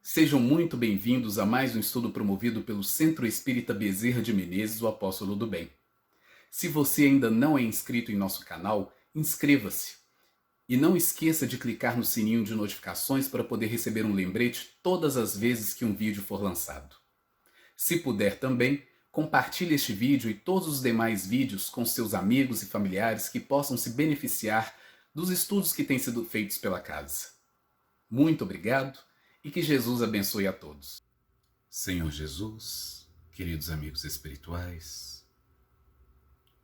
Sejam muito bem-vindos a mais um estudo promovido pelo Centro Espírita Bezerra de Menezes, o Apóstolo do Bem. Se você ainda não é inscrito em nosso canal, inscreva-se. E não esqueça de clicar no sininho de notificações para poder receber um lembrete todas as vezes que um vídeo for lançado. Se puder também, compartilhe este vídeo e todos os demais vídeos com seus amigos e familiares que possam se beneficiar dos estudos que têm sido feitos pela casa. Muito obrigado e que Jesus abençoe a todos. Senhor Jesus, queridos amigos espirituais,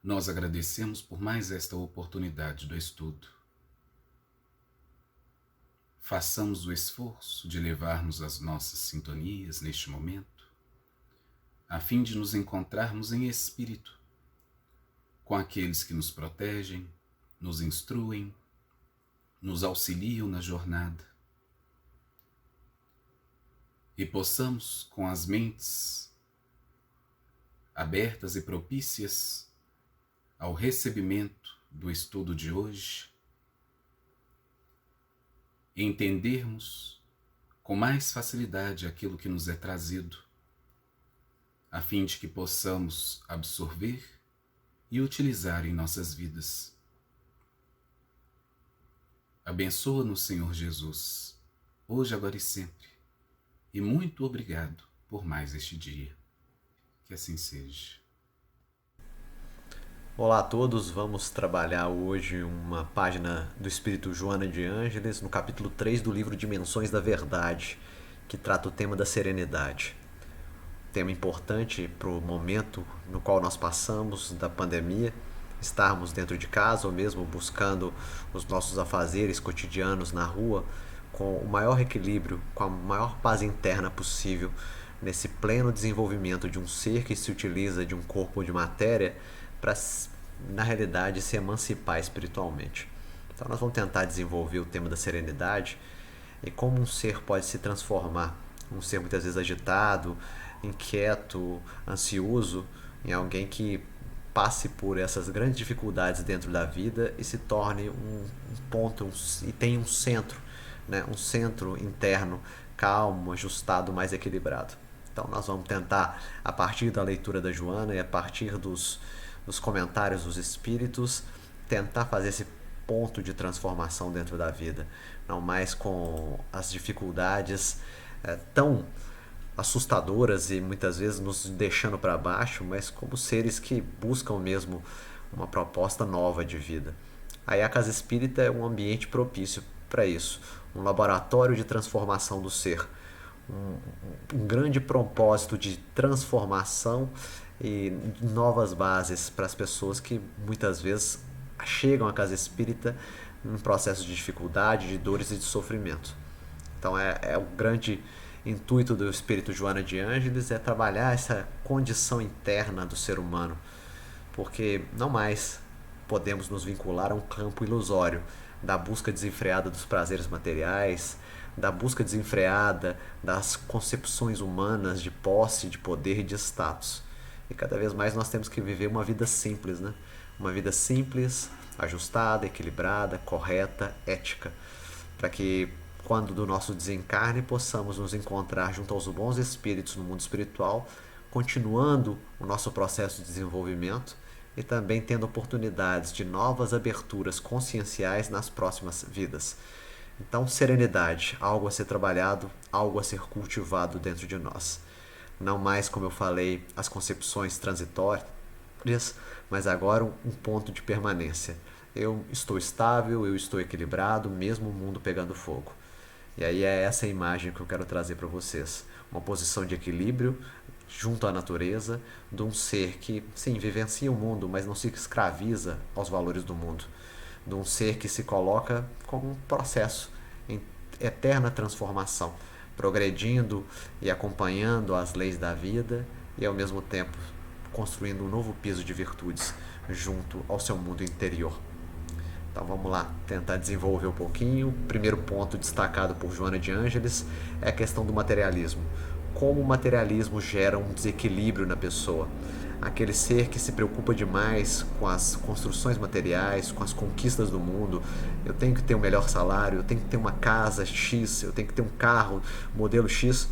nós agradecemos por mais esta oportunidade do estudo. Façamos o esforço de levarmos as nossas sintonias neste momento, a fim de nos encontrarmos em espírito com aqueles que nos protegem, nos instruem, nos auxiliam na jornada, e possamos, com as mentes abertas e propícias ao recebimento do estudo de hoje, entendermos com mais facilidade aquilo que nos é trazido, a fim de que possamos absorver e utilizar em nossas vidas. Abençoa-nos, Senhor Jesus, hoje, agora e sempre. E muito obrigado por mais este dia. Que assim seja. Olá a todos, vamos trabalhar hoje uma página do Espírito Joana de Ângeles, no capítulo 3 do livro Dimensões da Verdade, que trata o tema da serenidade. Tema importante para o momento no qual nós passamos da pandemia, estarmos dentro de casa ou mesmo buscando os nossos afazeres cotidianos na rua, com o maior equilíbrio, com a maior paz interna possível, nesse pleno desenvolvimento de um ser que se utiliza de um corpo de matéria para, na realidade, se emancipar espiritualmente. Então nós vamos tentar desenvolver o tema da serenidade e como um ser pode se transformar, um ser muitas vezes agitado, inquieto, ansioso, em alguém que passe por essas grandes dificuldades dentro da vida e se torne um ponto e tenha um centro, né? Um centro interno calmo, ajustado, mais equilibrado. Então nós vamos tentar, a partir da leitura da Joana e a partir dos comentários dos espíritos, tentar fazer esse ponto de transformação dentro da vida, não mais com as dificuldades tão assustadoras e muitas vezes nos deixando para baixo, mas como seres que buscam mesmo uma proposta nova de vida. Aí a Casa Espírita é um ambiente propício para isso, um laboratório de transformação do ser, um grande propósito de transformação e novas bases para as pessoas que muitas vezes chegam à Casa Espírita num processo de dificuldade, de dores e de sofrimento. Então é o grande intuito do Espírito Joana de Ângeles, é trabalhar essa condição interna do ser humano, porque não mais podemos nos vincular a um campo ilusório da busca desenfreada dos prazeres materiais, da busca desenfreada das concepções humanas de posse, de poder e de status. E cada vez mais nós temos que viver uma vida simples, né? Uma vida simples, ajustada, equilibrada, correta, ética, para que quando do nosso desencarne possamos nos encontrar junto aos bons espíritos no mundo espiritual, continuando o nosso processo de desenvolvimento e também tendo oportunidades de novas aberturas conscienciais nas próximas vidas. Então, serenidade, algo a ser trabalhado, algo a ser cultivado dentro de nós. Não mais, como eu falei, as concepções transitórias, mas agora um ponto de permanência. Eu estou estável, eu estou equilibrado, mesmo o mundo pegando fogo. E aí é essa imagem que eu quero trazer para vocês. Uma posição de equilíbrio junto à natureza, de um ser que, sim, vivencia o mundo, mas não se escraviza aos valores do mundo. De um ser que se coloca como um processo em eterna transformação, progredindo e acompanhando as leis da vida e, ao mesmo tempo, construindo um novo piso de virtudes junto ao seu mundo interior. Então vamos lá, tentar desenvolver um pouquinho. O primeiro ponto destacado por Joana de Ângeles é a questão do materialismo. como o materialismo gera um desequilíbrio na pessoa. Aquele ser que se preocupa demais com as construções materiais, com as conquistas do mundo. Eu tenho que ter o melhor salário, eu tenho que ter uma casa X, eu tenho que ter um carro modelo X.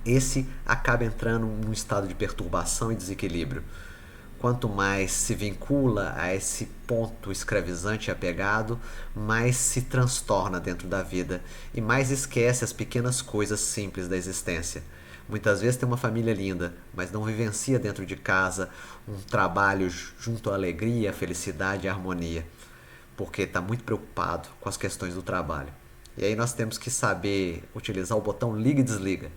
Esse acaba entrando num estado de perturbação e desequilíbrio. Quanto mais se vincula a esse ponto escravizante e apegado, mais se transtorna dentro da vida e mais esquece as pequenas coisas simples da existência. Muitas vezes tem uma família linda, mas não vivencia dentro de casa um trabalho junto à alegria, felicidade e harmonia, porque está muito preocupado com as questões do trabalho. E aí nós temos que saber utilizar o botão liga e desliga.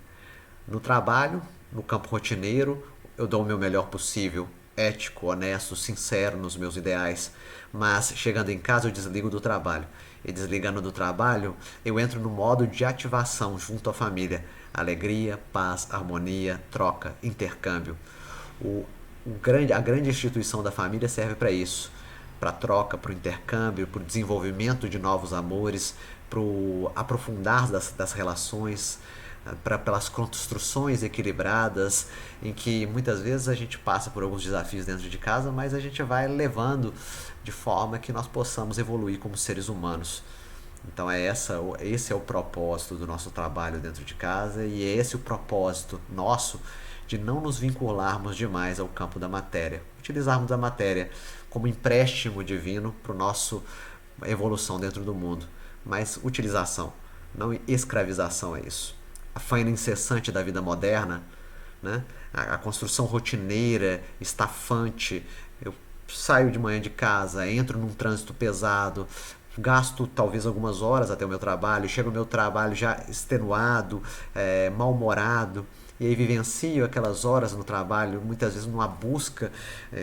No trabalho, no campo rotineiro, eu dou o meu melhor possível, ético, honesto, sincero nos meus ideais, mas chegando em casa eu desligo do trabalho. E desligando do trabalho, eu entro no modo de ativação junto à família. Alegria, paz, harmonia, troca, intercâmbio. A grande instituição da família serve para isso, para a troca, para o intercâmbio, para o desenvolvimento de novos amores, para o aprofundar das relações, pelas construções equilibradas, em que muitas vezes a gente passa por alguns desafios dentro de casa, mas a gente vai levando de forma que nós possamos evoluir como seres humanos. Então esse é o propósito do nosso trabalho dentro de casa, e é esse o propósito nosso de não nos vincularmos demais ao campo da matéria, utilizarmos a matéria como empréstimo divino para a nossa evolução dentro do mundo, mas utilização, não escravização a isso. A faina incessante da vida moderna, né? A construção rotineira, estafante. Eu saio de manhã de casa, entro num trânsito pesado, gasto talvez algumas horas até o meu trabalho, chego ao meu trabalho já extenuado, mal-humorado, e aí vivencio aquelas horas no trabalho, muitas vezes numa busca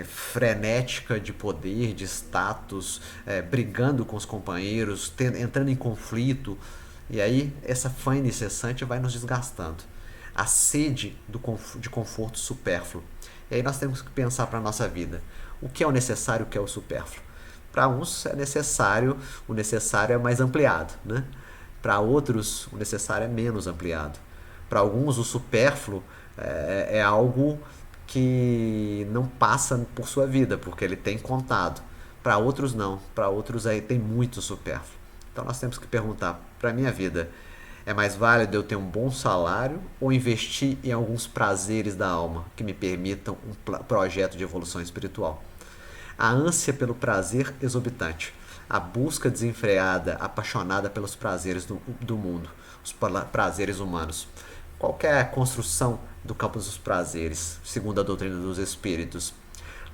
frenética de poder, de status, brigando com os companheiros, entrando em conflito. E aí essa faina incessante vai nos desgastando. A sede de conforto supérfluo. E aí nós temos que pensar para a nossa vida. O que é o necessário e o que é o supérfluo? Para uns é necessário, o necessário é mais ampliado, né? Para outros, o necessário é menos ampliado. Para alguns, o supérfluo é algo que não passa por sua vida, porque ele tem contado. Para outros, não. Para outros, aí tem muito supérfluo. Então nós temos que perguntar, para a minha vida, é mais válido eu ter um bom salário ou investir em alguns prazeres da alma que me permitam um projeto de evolução espiritual? A ânsia pelo prazer exorbitante, a busca desenfreada, apaixonada pelos prazeres do mundo, os prazeres humanos. Qual é a construção do campo dos prazeres, segundo a doutrina dos espíritos?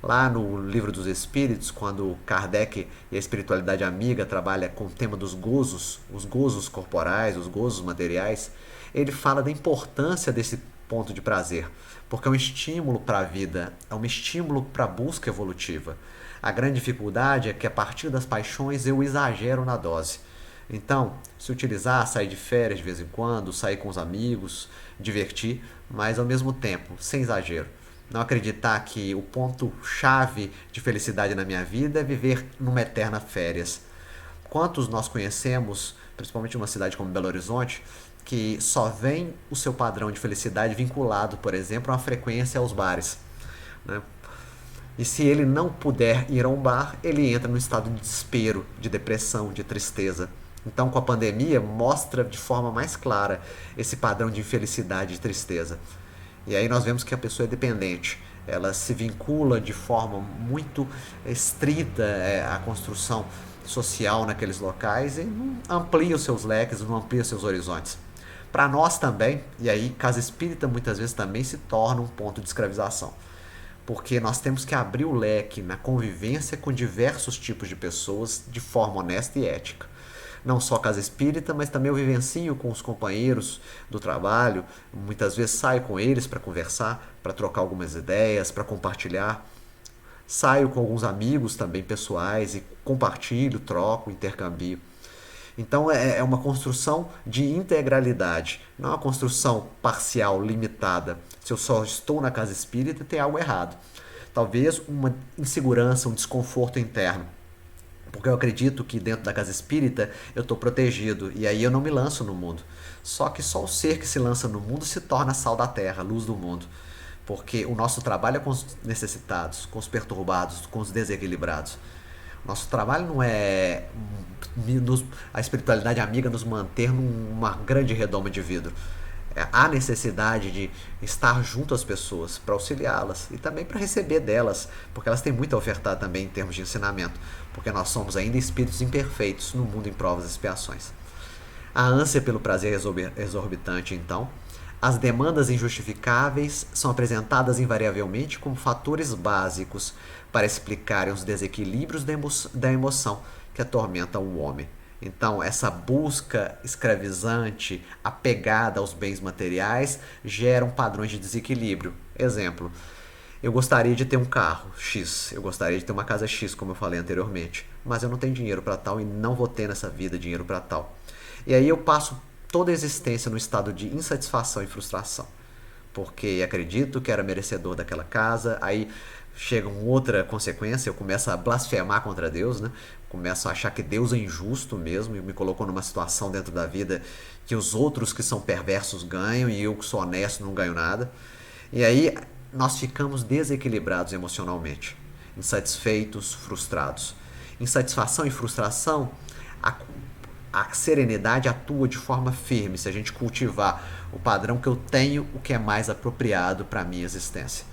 Lá no Livro dos Espíritos, quando Kardec e a espiritualidade amiga trabalha com o tema dos gozos, os gozos corporais, os gozos materiais, ele fala da importância desse ponto de prazer, porque é um estímulo para a vida, é um estímulo para a busca evolutiva. A grande dificuldade é que a partir das paixões eu exagero na dose. Então, se utilizar, sair de férias de vez em quando, sair com os amigos, divertir, mas ao mesmo tempo, sem exagero. Não acreditar que o ponto-chave de felicidade na minha vida é viver numa eterna férias. Quantos nós conhecemos, principalmente numa cidade como Belo Horizonte, que só vem o seu padrão de felicidade vinculado, por exemplo, a uma frequência aos bares, né? E se ele não puder ir a um bar, ele entra num estado de desespero, de depressão, de tristeza. Então, com a pandemia, mostra de forma mais clara esse padrão de infelicidade e de tristeza. E aí nós vemos que a pessoa é dependente, ela se vincula de forma muito estrita à construção social naqueles locais e não amplia os seus leques, não amplia os seus horizontes. Para nós também, e aí casa espírita muitas vezes também se torna um ponto de escravização, porque nós temos que abrir o leque na convivência com diversos tipos de pessoas de forma honesta e ética. Não só casa espírita, mas também eu vivencio com os companheiros do trabalho, muitas vezes saio com eles para conversar, para trocar algumas ideias, para compartilhar. Saio com alguns amigos também pessoais e compartilho, troco, intercambio. Então é uma construção de integralidade, não é uma construção parcial, limitada. Se eu só estou na casa espírita, tem algo errado. Talvez uma insegurança, um desconforto interno. Porque eu acredito que dentro da casa espírita eu estou protegido e aí eu não me lanço no mundo. Só que só o ser que se lança no mundo se torna sal da terra, luz do mundo. Porque o nosso trabalho é com os necessitados, com os perturbados, com os desequilibrados. Nosso trabalho não é a espiritualidade amiga nos manter numa grande redoma de vidro. Há necessidade de estar junto às pessoas para auxiliá-las e também para receber delas, porque elas têm muito a ofertar também em termos de ensinamento, porque nós somos ainda espíritos imperfeitos no mundo em provas e expiações. A ânsia pelo prazer exorbitante, então, as demandas injustificáveis são apresentadas invariavelmente como fatores básicos para explicarem os desequilíbrios da emoção que atormentam o homem. Então, essa busca escravizante, apegada aos bens materiais, geram padrões de desequilíbrio. Exemplo, eu gostaria de ter um carro X, eu gostaria de ter uma casa X, como eu falei anteriormente, mas eu não tenho dinheiro para tal e não vou ter nessa vida dinheiro para tal. E aí eu passo toda a existência no estado de insatisfação e frustração, porque acredito que era merecedor daquela casa, aí chega uma outra consequência, eu começo a blasfemar contra Deus, né? Começo a achar que Deus é injusto mesmo e me colocou numa situação dentro da vida que os outros que são perversos ganham e eu que sou honesto não ganho nada. E aí nós ficamos desequilibrados emocionalmente, insatisfeitos, frustrados. Insatisfação e frustração, a serenidade atua de forma firme se a gente cultivar o padrão que eu tenho, o que é mais apropriado para a minha existência.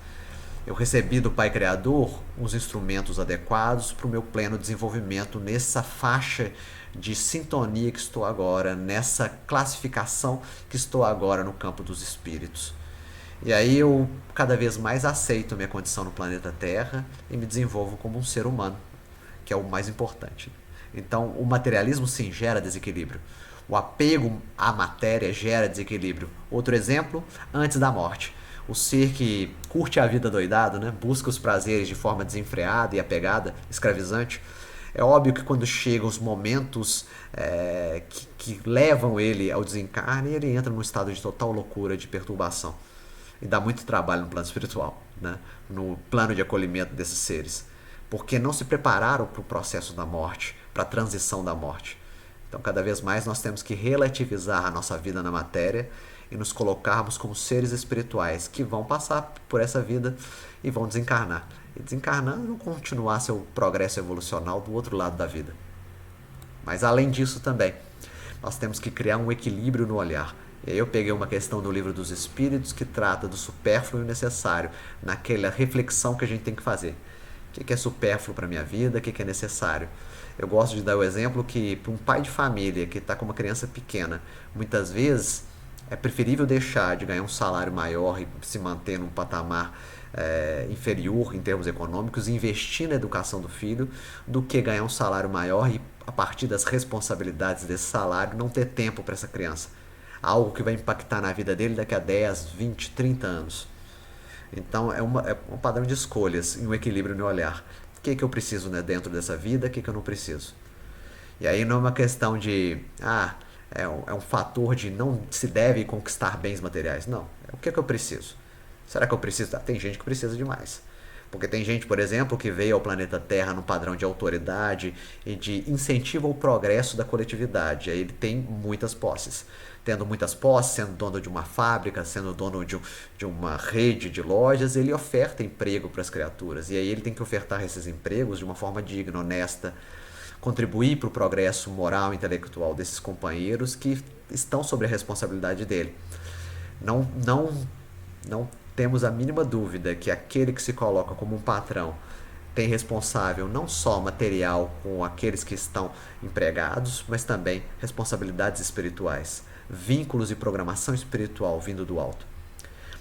Eu recebi do Pai Criador uns instrumentos adequados para o meu pleno desenvolvimento nessa faixa de sintonia que estou agora, nessa classificação que estou agora no campo dos espíritos. E aí eu cada vez mais aceito a minha condição no planeta Terra e me desenvolvo como um ser humano, que é o mais importante. Então o materialismo sim gera desequilíbrio. O apego à matéria gera desequilíbrio. Outro exemplo, antes da morte. O ser que curte a vida doidado, né? Busca os prazeres de forma desenfreada e apegada, escravizante. É óbvio que quando chegam os momentos que levam ele ao desencarne, ele entra num estado de total loucura, de perturbação. E dá muito trabalho no plano espiritual, né? No plano de acolhimento desses seres. Porque não se prepararam para o processo da morte, para a transição da morte. Então, cada vez mais nós temos que relativizar a nossa vida na matéria e nos colocarmos como seres espirituais que vão passar por essa vida e vão desencarnar. E desencarnando vão continuar seu progresso evolucional do outro lado da vida. Mas além disso também, nós temos que criar um equilíbrio no olhar. E aí eu peguei uma questão do Livro dos Espíritos que trata do supérfluo e necessário, naquela reflexão que a gente tem que fazer. O que é supérfluo para a minha vida, o que é necessário? Eu gosto de dar o exemplo que para um pai de família que está com uma criança pequena, muitas vezes é preferível deixar de ganhar um salário maior e se manter num patamar inferior em termos econômicos e investir na educação do filho do que ganhar um salário maior e a partir das responsabilidades desse salário não ter tempo para essa criança. Algo que vai impactar na vida dele daqui a 10, 20, 30 anos. Então é um padrão de escolhas e um equilíbrio no olhar. O que eu preciso, né, dentro dessa vida, o que eu não preciso. E aí não é uma questão de é um fator de não se deve conquistar bens materiais. Não, é o que eu preciso. Será que eu preciso? Tem gente que precisa demais. Porque tem gente, por exemplo, que veio ao planeta Terra num padrão de autoridade e de incentivo ao progresso da coletividade. Aí ele tem muitas posses. Tendo muitas posses, sendo dono de uma fábrica, sendo dono de uma rede de lojas, ele oferta emprego para as criaturas. E aí ele tem que ofertar esses empregos de uma forma digna, honesta, contribuir para o progresso moral e intelectual desses companheiros que estão sob a responsabilidade dele. Não temos a mínima dúvida que aquele que se coloca como um patrão tem responsável não só material com aqueles que estão empregados, mas também responsabilidades espirituais, vínculos e programação espiritual vindo do alto.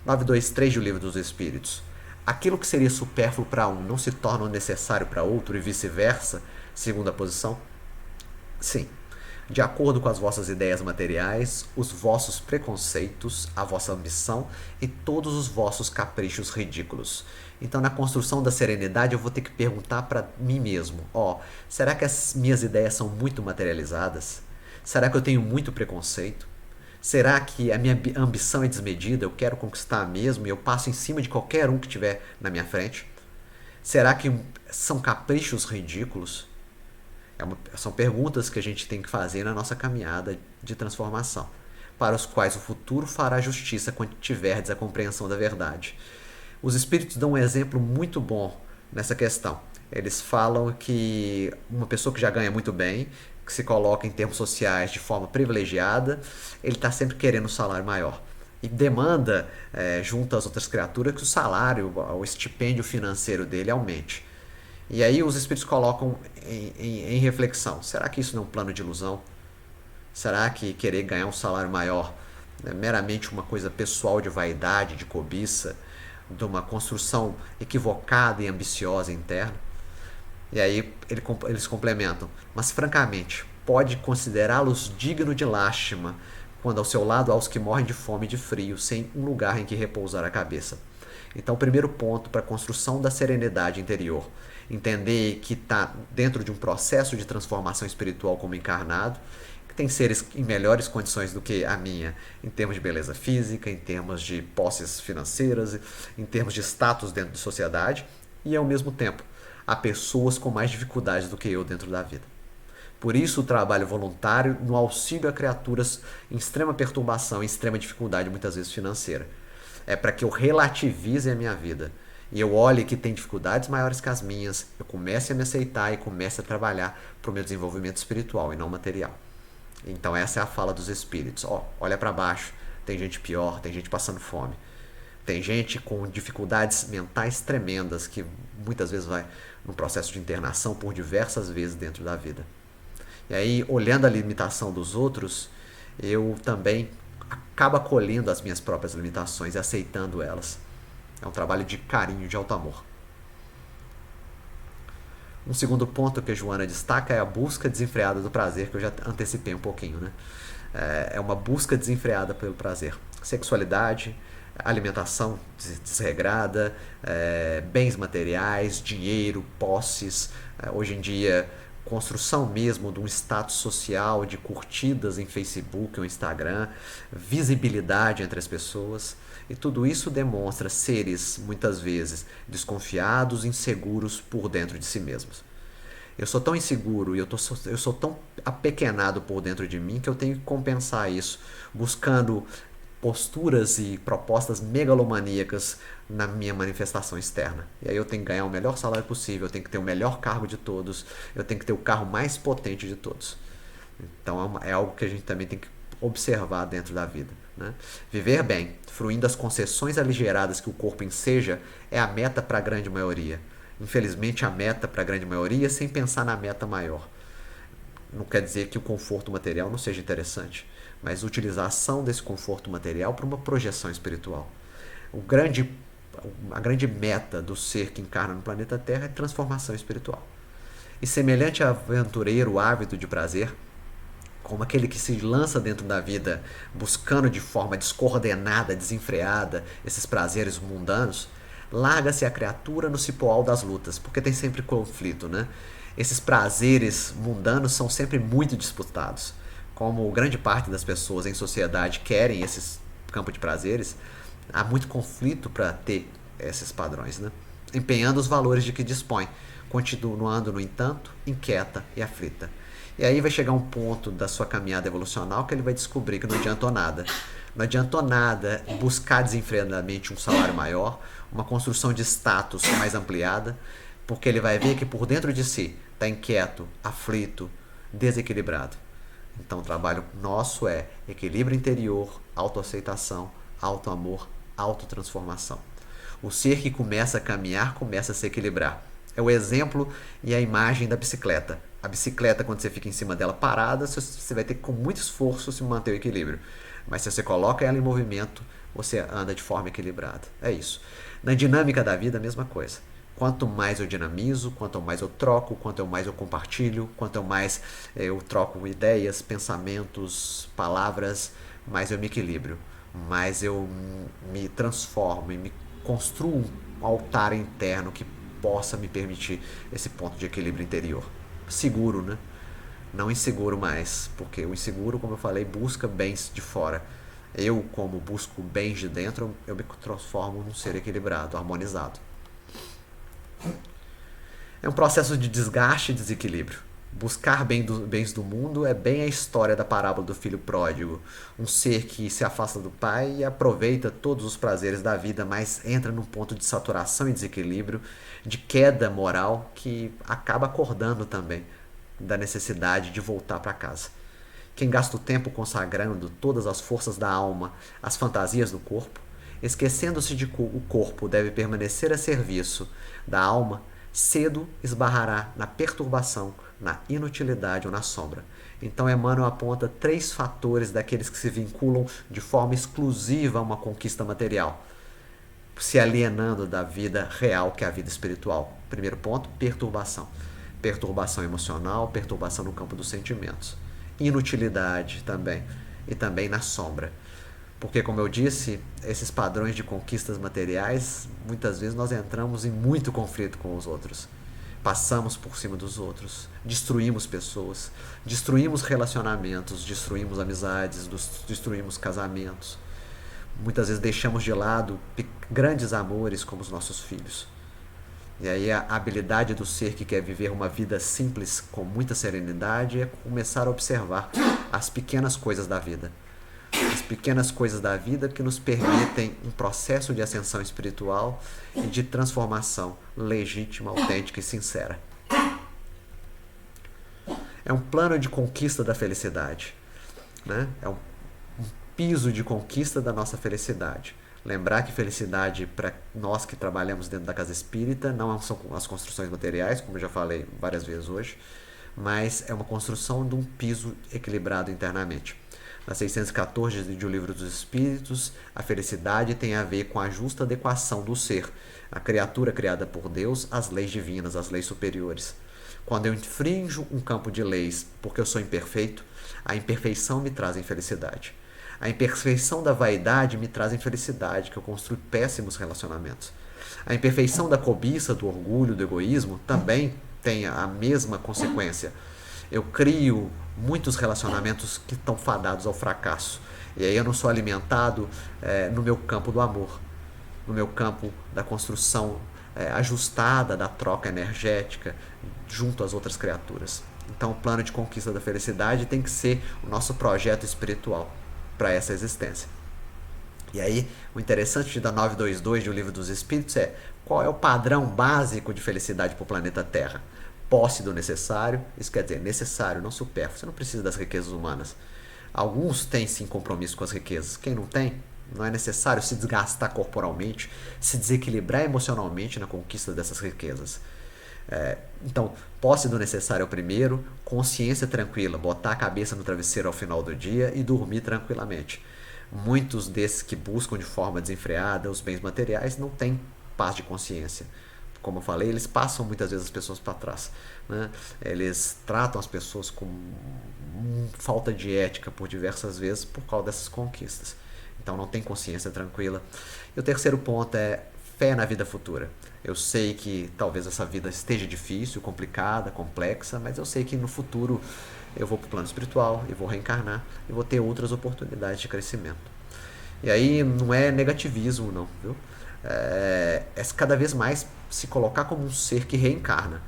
923 do Livro dos Espíritos. Aquilo que seria supérfluo para um não se torna necessário para outro e vice-versa, segunda posição? Sim. De acordo com as vossas ideias materiais, os vossos preconceitos, a vossa ambição e todos os vossos caprichos ridículos. Então, na construção da serenidade, eu vou ter que perguntar para mim mesmo, será que as minhas ideias são muito materializadas? Será que eu tenho muito preconceito? Será que a minha ambição é desmedida? Eu quero conquistar mesmo e eu passo em cima de qualquer um que estiver na minha frente? Será que são caprichos ridículos? São perguntas que a gente tem que fazer na nossa caminhada de transformação, para os quais o futuro fará justiça quando tiverdes a compreensão da verdade. Os espíritos dão um exemplo muito bom nessa questão. Eles falam que uma pessoa que já ganha muito bem, que se coloca em termos sociais de forma privilegiada, ele está sempre querendo um salário maior. E demanda, junto às outras criaturas, que o salário, o estipêndio financeiro dele aumente. E aí os espíritos colocam em reflexão: será que isso não é um plano de ilusão? Será que querer ganhar um salário maior é meramente uma coisa pessoal de vaidade, de cobiça, de uma construção equivocada e ambiciosa interna? E aí eles complementam: mas francamente, pode considerá-los digno de lástima quando ao seu lado há os que morrem de fome e de frio, sem um lugar em que repousar a cabeça. Então, o primeiro ponto para a construção da serenidade interior: entender que está dentro de um processo de transformação espiritual como encarnado, que tem seres em melhores condições do que a minha, em termos de beleza física, em termos de posses financeiras, em termos de status dentro da sociedade, e ao mesmo tempo há pessoas com mais dificuldades do que eu dentro da vida. Por isso o trabalho voluntário no auxílio a criaturas em extrema perturbação, em extrema dificuldade, muitas vezes financeira. É para que eu relativize a minha vida e eu olhe que tem dificuldades maiores que as minhas, eu comece a me aceitar e comece a trabalhar para o meu desenvolvimento espiritual e não material. Então essa é a fala dos espíritos. Olha para baixo, tem gente pior, tem gente passando fome. Tem gente com dificuldades mentais tremendas que muitas vezes vai num processo de internação por diversas vezes dentro da vida. E aí, olhando a limitação dos outros, eu também acabo acolhendo as minhas próprias limitações e aceitando elas. É um trabalho de carinho, de alto amor. Um segundo ponto que a Joana destaca é a busca desenfreada do prazer, que eu já antecipei um pouquinho, né? É uma busca desenfreada pelo prazer. Sexualidade, alimentação desregrada, bens materiais, dinheiro, posses. Hoje em dia, construção mesmo de um status social, de curtidas em Facebook ou Instagram, visibilidade entre as pessoas. E tudo isso demonstra seres, muitas vezes, desconfiados, inseguros por dentro de si mesmos. Eu sou tão inseguro e eu sou tão apequenado por dentro de mim que eu tenho que compensar isso, buscando posturas e propostas megalomaníacas na minha manifestação externa. E aí eu tenho que ganhar o melhor salário possível, eu tenho que ter o melhor cargo de todos, eu tenho que ter o carro mais potente de todos. Então é algo que a gente também tem que observar dentro da vida, né? Viver bem, fruindo as concessões aligeradas que o corpo enseja, é a meta para a grande maioria. Infelizmente, a meta para a grande maioria sem pensar na meta maior. Não quer dizer que o conforto material não seja interessante, mas a utilização desse conforto material para uma projeção espiritual. A grande meta do ser que encarna no planeta Terra é transformação espiritual. E semelhante a aventureiro ávido de prazer, como aquele que se lança dentro da vida buscando de forma descoordenada, desenfreada, esses prazeres mundanos, larga-se a criatura no cipoal das lutas, porque tem sempre conflito, né? Esses prazeres mundanos são sempre muito disputados. Como grande parte das pessoas em sociedade querem esses campos de prazeres, há muito conflito para ter esses padrões, né? Empenhando os valores de que dispõe, continuando, no entanto, inquieta e aflita. E aí vai chegar um ponto da sua caminhada evolucional que ele vai descobrir que não adiantou nada. Não adiantou nada buscar desenfreadamente um salário maior, uma construção de status mais ampliada, porque ele vai ver que por dentro de si está inquieto, aflito, desequilibrado. Então o trabalho nosso é equilíbrio interior, autoaceitação, autoamor, autotransformação. O ser que começa a caminhar, começa a se equilibrar. É o exemplo e a imagem da bicicleta. A bicicleta, quando você fica em cima dela parada, você vai ter que com muito esforço se manter o equilíbrio. Mas se você coloca ela em movimento, você anda de forma equilibrada. É isso. Na dinâmica da vida, a mesma coisa. Quanto mais eu dinamizo, quanto mais eu troco, quanto mais eu compartilho, quanto mais eu troco ideias, pensamentos, palavras, mais eu me equilibro, mais eu me transformo e me construo um altar interno que possa me permitir esse ponto de equilíbrio interior. Seguro, né? Não inseguro mais, porque o inseguro, como eu falei, busca bens de fora. Eu, como busco bens de dentro, eu me transformo num ser equilibrado, harmonizado. É um processo de desgaste e desequilíbrio. Buscar bens do mundo é bem a história da parábola do filho pródigo. Um ser que se afasta do pai e aproveita todos os prazeres da vida, mas entra num ponto de saturação e desequilíbrio, de queda moral, que acaba acordando também da necessidade de voltar para casa. Quem gasta o tempo consagrando todas as forças da alma às fantasias do corpo, esquecendo-se de que o corpo deve permanecer a serviço da alma, cedo esbarrará na perturbação, na inutilidade ou na sombra. Então Emmanuel aponta 3 fatores daqueles que se vinculam de forma exclusiva a uma conquista material, se alienando da vida real, que é a vida espiritual. Primeiro ponto, perturbação. Perturbação emocional, perturbação no campo dos sentimentos. Inutilidade também, e também na sombra. Porque, como eu disse, esses padrões de conquistas materiais, muitas vezes nós entramos em muito conflito com os outros. Passamos por cima dos outros, destruímos pessoas, destruímos relacionamentos, destruímos amizades, destruímos casamentos. Muitas vezes deixamos de lado grandes amores como os nossos filhos. E aí a habilidade do ser que quer viver uma vida simples com muita serenidade é começar a observar as pequenas coisas da vida. As pequenas coisas da vida que nos permitem um processo de ascensão espiritual e de transformação legítima, autêntica e sincera. É um plano de conquista da felicidade, né? É um piso de conquista da nossa felicidade. Lembrar que felicidade, para nós que trabalhamos dentro da casa espírita, não são as construções materiais, como eu já falei várias vezes hoje, mas é uma construção de um piso equilibrado internamente. Na 614 de O Livro dos Espíritos, a felicidade tem a ver com a justa adequação do ser, a criatura criada por Deus, às leis divinas, às leis superiores. Quando eu infrinjo um campo de leis porque eu sou imperfeito, a imperfeição me traz infelicidade. A imperfeição da vaidade me traz infelicidade, que eu construo péssimos relacionamentos. A imperfeição da cobiça, do orgulho, do egoísmo também tem a mesma consequência. Eu crio muitos relacionamentos que estão fadados ao fracasso. E aí eu não sou alimentado no meu campo do amor, no meu campo da construção ajustada, da troca energética junto às outras criaturas. Então o plano de conquista da felicidade tem que ser o nosso projeto espiritual para essa existência. E aí, o interessante da 922 de O Livro dos Espíritos é qual é o padrão básico de felicidade para o planeta Terra. Posse do necessário, isso quer dizer necessário, não supérfluo. Você não precisa das riquezas humanas. Alguns têm sim compromisso com as riquezas. Quem não tem, não é necessário se desgastar corporalmente, se desequilibrar emocionalmente na conquista dessas riquezas. Então, posse do necessário é o primeiro, consciência tranquila, botar a cabeça no travesseiro ao final do dia e dormir tranquilamente. Muitos desses que buscam de forma desenfreada os bens materiais não têm paz de consciência. Como eu falei, eles passam muitas vezes as pessoas para trás, né? Eles tratam as pessoas com falta de ética por diversas vezes por causa dessas conquistas. Então não tem consciência tranquila. E o terceiro ponto é fé na vida futura. Eu sei que talvez essa vida esteja difícil, complicada, complexa, mas eu sei que no futuro eu vou para o plano espiritual, eu vou reencarnar e vou ter outras oportunidades de crescimento. E aí não é negativismo não, viu? É cada vez mais se colocar como um ser que reencarna.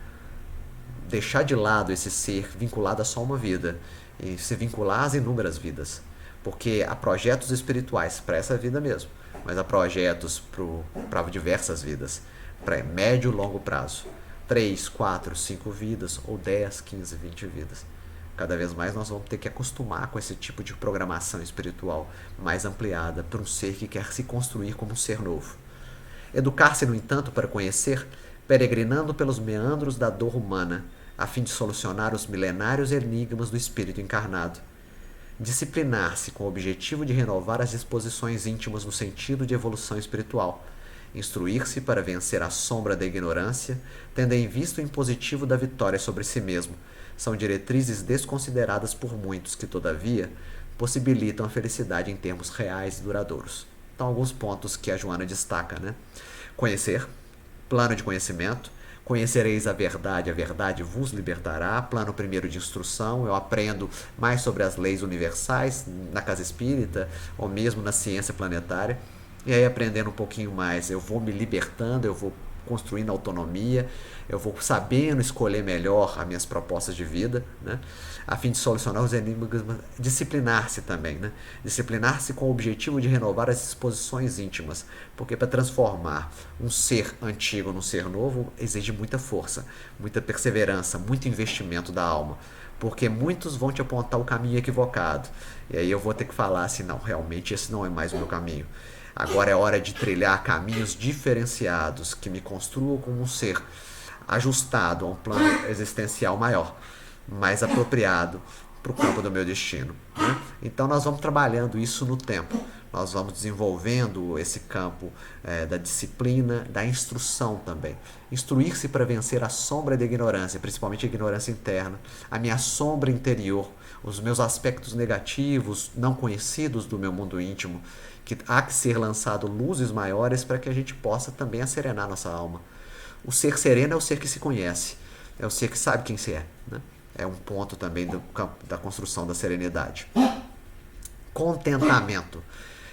Deixar de lado esse ser vinculado a só uma vida e se vincular às inúmeras vidas. Porque há projetos espirituais para essa vida mesmo, mas há projetos para diversas vidas, para médio e longo prazo. 3, 4, 5 vidas, ou 10, 15, 20 vidas. Cada vez mais nós vamos ter que acostumar com esse tipo de programação espiritual mais ampliada para um ser que quer se construir como um ser novo. Educar-se, no entanto, para conhecer, peregrinando pelos meandros da dor humana, a fim de solucionar os milenários enigmas do espírito encarnado. Disciplinar-se com o objetivo de renovar as disposições íntimas no sentido de evolução espiritual. Instruir-se para vencer a sombra da ignorância, tendo em vista o impositivo da vitória sobre si mesmo. São diretrizes desconsideradas por muitos que, todavia, possibilitam a felicidade em termos reais e duradouros. Então, alguns pontos que a Joana destaca, né? Conhecer, plano de conhecimento. Conhecereis a verdade vos libertará. Plano primeiro de instrução, eu aprendo mais sobre as leis universais na casa espírita ou mesmo na ciência planetária. E aí, aprendendo um pouquinho mais, eu vou me libertando, eu vou construindo autonomia, eu vou sabendo escolher melhor as minhas propostas de vida, né? A fim de solucionar os enigmas, disciplinar-se também, né? Disciplinar-se com o objetivo de renovar as disposições íntimas, porque para transformar um ser antigo num ser novo exige muita força, muita perseverança, muito investimento da alma, porque muitos vão te apontar o caminho equivocado, e aí eu vou ter que falar assim, não, realmente esse não é mais o meu caminho. Agora é hora de trilhar caminhos diferenciados que me construam como um ser ajustado a um plano existencial maior, mais apropriado para o campo do meu destino, né? Então nós vamos trabalhando isso no tempo, nós vamos desenvolvendo esse campo da disciplina, da instrução também. Instruir-se para vencer a sombra da ignorância, principalmente a ignorância interna, a minha sombra interior, os meus aspectos negativos, não conhecidos do meu mundo íntimo, que há que ser lançado luzes maiores para que a gente possa também acerenar nossa alma. O ser sereno é o ser que se conhece, é o ser que sabe quem se é, né? É um ponto também da construção da serenidade. Contentamento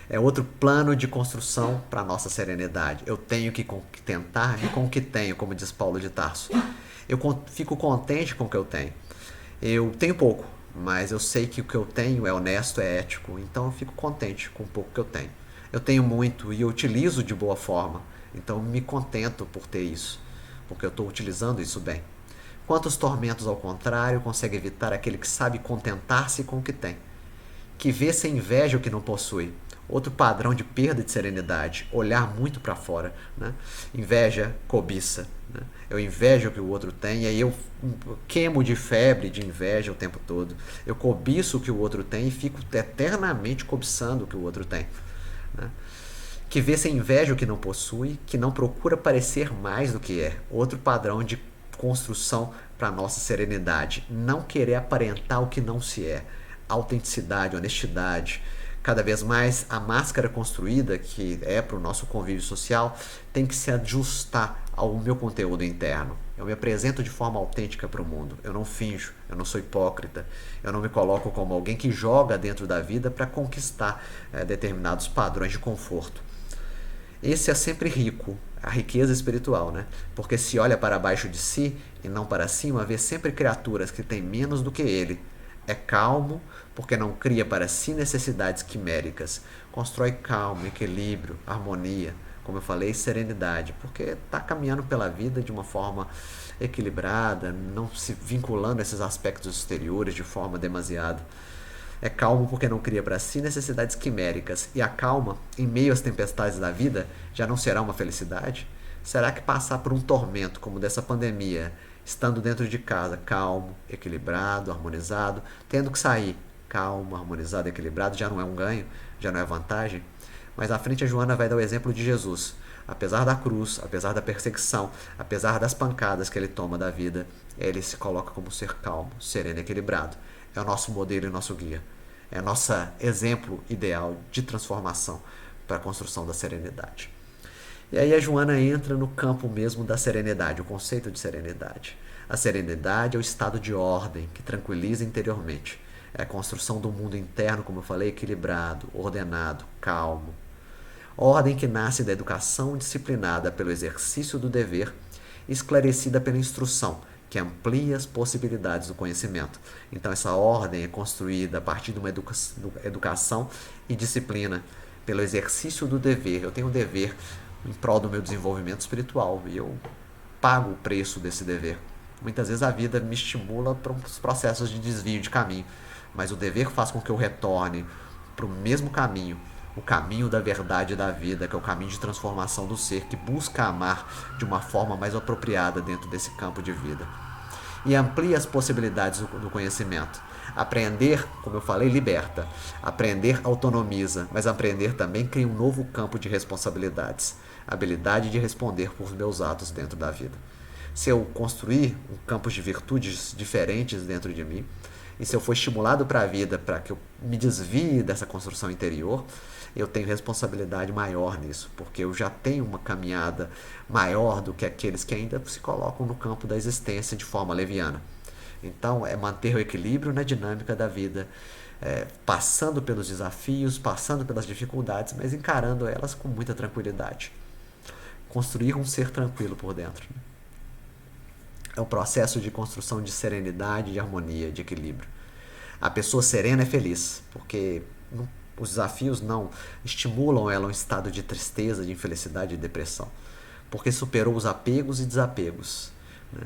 é outro plano de construção para a nossa serenidade. Eu tenho que contentar-me com o que tenho, como diz Paulo de Tarso. Eu fico contente com o que eu tenho. Eu tenho pouco, mas eu sei que o que eu tenho é honesto, é ético, então eu fico contente com o pouco que eu tenho. Eu tenho muito e eu utilizo de boa forma, então me contento por ter isso, porque eu estou utilizando isso bem. Quantos tormentos, ao contrário, consegue evitar aquele que sabe contentar-se com o que tem, que vê sem inveja o que não possui? Outro padrão de perda de serenidade, olhar muito para fora, né? Inveja, cobiça, né? Eu invejo o que o outro tem, e aí eu queimo de febre de inveja o tempo todo. Eu cobiço o que o outro tem e fico eternamente cobiçando o que o outro tem, né? Que vê sem inveja o que não possui, que não procura parecer mais do que é. Outro padrão de construção para a nossa serenidade. Não querer aparentar o que não se é. Autenticidade, honestidade. Cada vez mais a máscara construída, que é para o nosso convívio social, tem que se ajustar ao meu conteúdo interno. Eu me apresento de forma autêntica para o mundo. Eu não finjo, eu não sou hipócrita. Eu não me coloco como alguém que joga dentro da vida para conquistar determinados padrões de conforto. Esse é sempre rico, a riqueza espiritual, né? Porque se olha para baixo de si e não para cima, vê sempre criaturas que têm menos do que ele. É calmo, porque não cria para si necessidades quiméricas. Constrói calma, equilíbrio, harmonia, como eu falei, serenidade, porque está caminhando pela vida de uma forma equilibrada, não se vinculando a esses aspectos exteriores de forma demasiado. É calmo porque não cria para si necessidades quiméricas. E a calma, em meio às tempestades da vida, já não será uma felicidade? Será que passar por um tormento como dessa pandemia, estando dentro de casa, calmo, equilibrado, harmonizado, tendo que sair calmo, harmonizado, equilibrado, já não é um ganho? Já não é vantagem? Mas à frente a Joana vai dar o exemplo de Jesus. Apesar da cruz, apesar da perseguição, apesar das pancadas que ele toma da vida, ele se coloca como ser calmo, sereno e equilibrado. É o nosso modelo e nosso guia. É o nosso exemplo ideal de transformação para a construção da serenidade. E aí a Joana entra no campo mesmo da serenidade, o conceito de serenidade. A serenidade é o estado de ordem que tranquiliza interiormente. É a construção do mundo interno, como eu falei, equilibrado, ordenado, calmo. Ordem que nasce da educação disciplinada pelo exercício do dever, esclarecida pela instrução, que amplia as possibilidades do conhecimento. Então essa ordem é construída a partir de uma educação e disciplina, pelo exercício do dever. Eu tenho um dever em prol do meu desenvolvimento espiritual e eu pago o preço desse dever. Muitas vezes a vida me estimula para uns processos de desvio de caminho, mas o dever faz com que eu retorne para o mesmo caminho, o caminho da verdade da vida, que é o caminho de transformação do ser, que busca amar de uma forma mais apropriada dentro desse campo de vida. E amplia as possibilidades do conhecimento. Aprender, como eu falei, liberta. Aprender autonomiza, mas aprender também cria um novo campo de responsabilidades. A habilidade de responder por meus atos dentro da vida. Se eu construir um campo de virtudes diferentes dentro de mim, e se eu for estimulado para a vida para que eu me desvie dessa construção interior, eu tenho responsabilidade maior nisso, porque eu já tenho uma caminhada maior do que aqueles que ainda se colocam no campo da existência de forma leviana. Então, é manter o equilíbrio na dinâmica da vida, passando pelos desafios, passando pelas dificuldades, mas encarando elas com muita tranquilidade. construir um ser tranquilo por dentro. É um processo de construção de serenidade, de harmonia, de equilíbrio. A pessoa serena é feliz, porque os desafios não estimulam ela a um estado de tristeza, de infelicidade e depressão, porque superou os apegos e desapegos, né?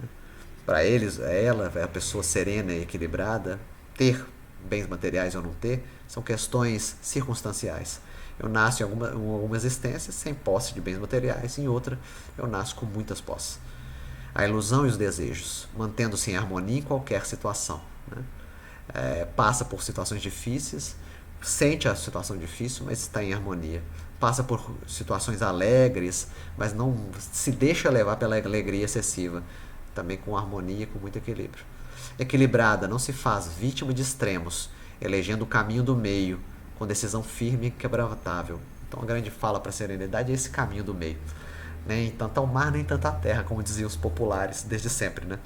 Para eles, ela, a pessoa serena e equilibrada, ter bens materiais ou não ter, são questões circunstanciais. Eu nasço em alguma existência sem posse de bens materiais, em outra eu nasço com muitas posses. A ilusão e os desejos, mantendo-se em harmonia em qualquer situação, né? Passa por situações difíceis, sente a situação difícil, mas está em harmonia. Passa por situações alegres, mas não se deixa levar pela alegria excessiva, também com harmonia, com muito equilíbrio. Equilibrada, não se faz vítima de extremos, elegendo o caminho do meio, com decisão firme e quebrantável. Então a grande fala para a serenidade é esse caminho do meio. Nem tanto ao mar, nem tanto à terra, como diziam os populares desde sempre, né?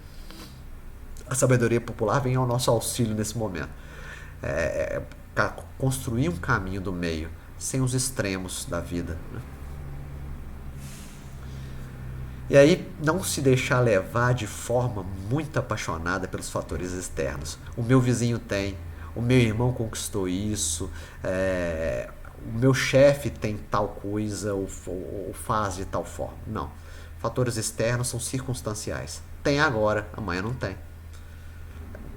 A sabedoria popular vem ao nosso auxílio nesse momento. Construir um caminho do meio, sem os extremos da vida, né? E aí, não se deixar levar de forma muito apaixonada pelos fatores externos. O meu vizinho tem, o meu irmão conquistou isso, o meu chefe tem tal coisa ou faz de tal forma. Não. Fatores externos são circunstanciais. Tem agora, amanhã não tem.